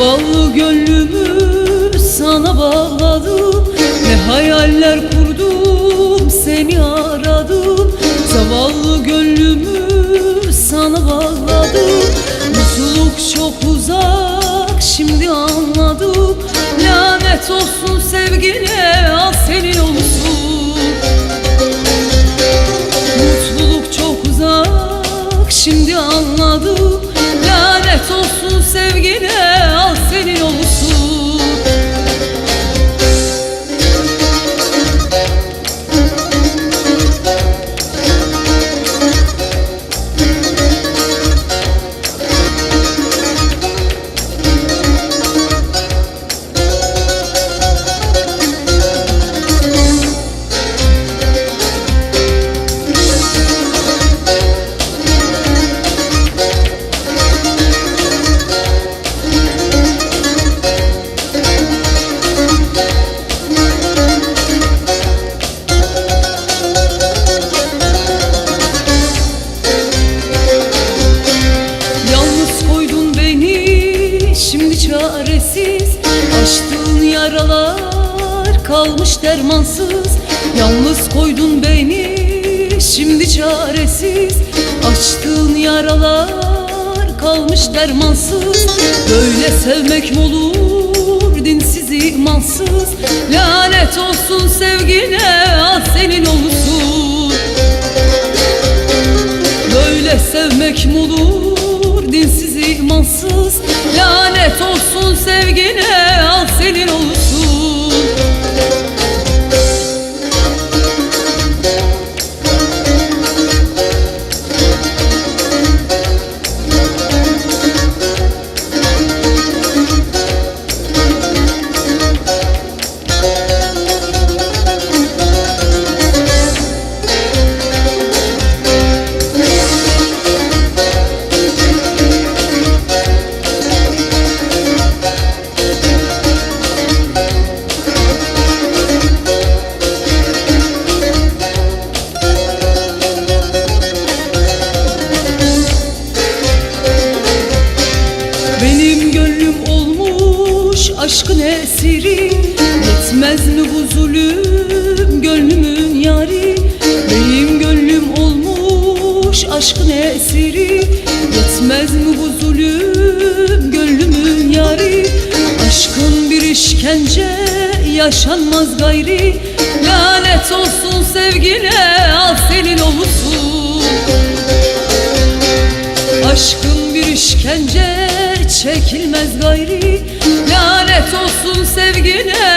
Zavallı gönlümü sana bağladım, ne hayaller kurdum seni aradım. Zavallı gönlümü sana bağladım, mutluluk çok uzak şimdi anladım. Lanet olsun sevgine, al senin olsun. Mutluluk çok uzak şimdi anladım. Lanet olsun sevgine, al senin olsun. Şimdi çaresiz, açtığın yaralar kalmış dermansız. Yalnız koydun beni, şimdi çaresiz, açtığın yaralar kalmış dermansız. Böyle sevmek mi olur, dinsiz imansız? Lanet olsun sevgine, al senin olsun. Böyle sevmek mi olur, dinsiz imansız? Lanet olsun sevgine, al senin olsun. Benim gönlüm olmuş aşkın esiri, yetmez mi bu zulüm gönlümün yari? Benim gönlüm olmuş aşkın esiri, yetmez mi bu zulüm gönlümün yari? Aşkın bir işkence, yaşanmaz gayri. Lanet olsun sevgine, al senin olsun. Aşkın bir işkence, çekilmez gayri. Lanet olsun sevgine,